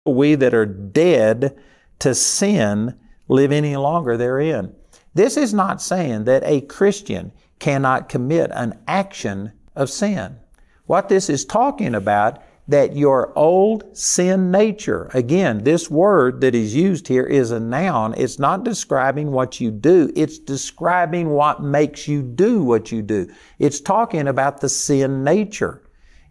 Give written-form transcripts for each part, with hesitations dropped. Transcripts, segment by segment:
we that are dead to sin live any longer therein. This is not saying that a Christian cannot commit an action of sin. What this is talking about, that your old sin nature, again, this word that is used here is a noun. It's not describing what you do. It's describing what makes you do what you do. It's talking about the sin nature.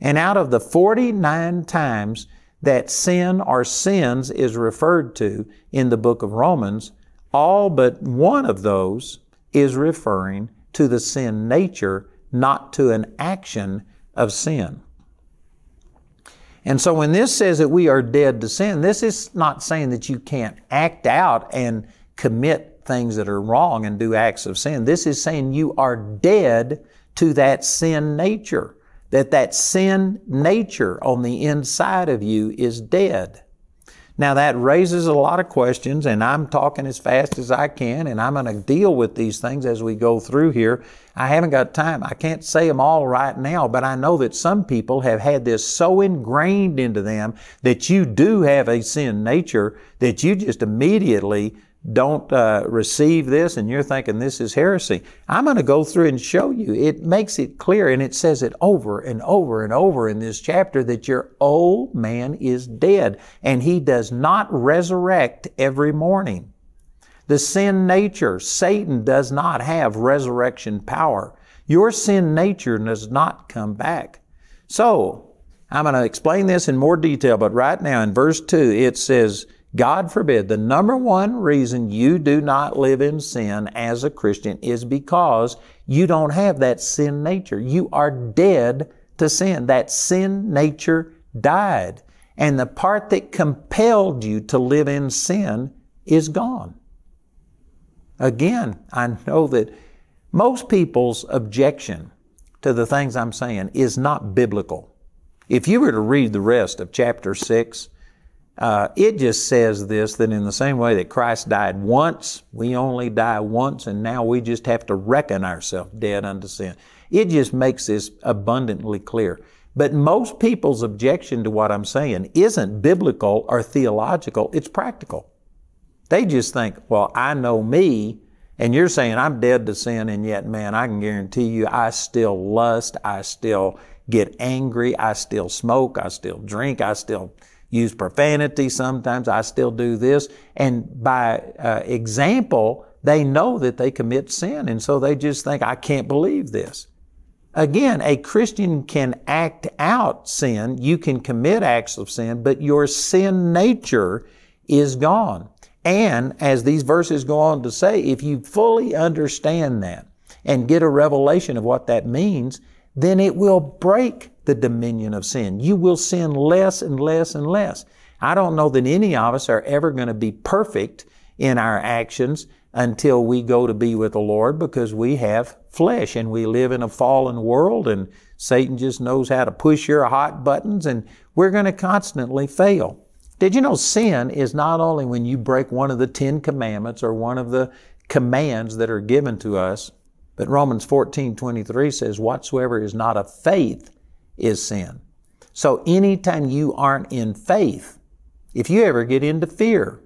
And out of the 49 times that sin or sins is referred to in the book of Romans, all but one of those is referring to the sin nature, not to an action of sin. And so when this says that we are dead to sin, this is not saying that you can't act out and commit things that are wrong and do acts of sin. This is saying you are dead to that sin nature, that sin nature on the inside of you is dead. Now that raises a lot of questions, and I'm talking as fast as I can, and I'm going to deal with these things as we go through here. I haven't got time. I can't say them all right now, but I know that some people have had this so ingrained into them that you do have a sin nature that you just immediately don't receive this, and you're thinking this is heresy. I'm going to go through and show you. It makes it clear, and it says it over and over and over in this chapter, that your old man is dead, and he does not resurrect every morning. The sin nature, Satan does not have resurrection power. Your sin nature does not come back. So, I'm going to explain this in more detail, but right now in verse 2, it says, God forbid, the number one reason you do not live in sin as a Christian is because you don't have that sin nature. You are dead to sin. That sin nature died. And the part that compelled you to live in sin is gone. Again, I know that most people's objection to the things I'm saying is not biblical. If you were to read the rest of chapter 6, it just says this, that in the same way that Christ died once, we only die once, and now we just have to reckon ourselves dead unto sin. It just makes this abundantly clear. But most people's objection to what I'm saying isn't biblical or theological, it's practical. They just think, well, I know me, and you're saying I'm dead to sin, and yet, man, I can guarantee you I still lust, I still get angry, I still smoke, I still drink, I still use profanity sometimes, I still do this. And by example, they know that they commit sin, and so they just think, I can't believe this. Again, a Christian can act out sin, you can commit acts of sin, but your sin nature is gone. And as these verses go on to say, if you fully understand that and get a revelation of what that means, then it will break the dominion of sin. You will sin less and less and less. I don't know that any of us are ever going to be perfect in our actions until we go to be with the Lord, because we have flesh and we live in a fallen world, and Satan just knows how to push your hot buttons, and we're going to constantly fail. Did you know sin is not only when you break one of the 10 commandments or one of the commands that are given to us, but Romans 14:23 says, whatsoever is not of faith is sin. So anytime you aren't in faith, if you ever get into fear,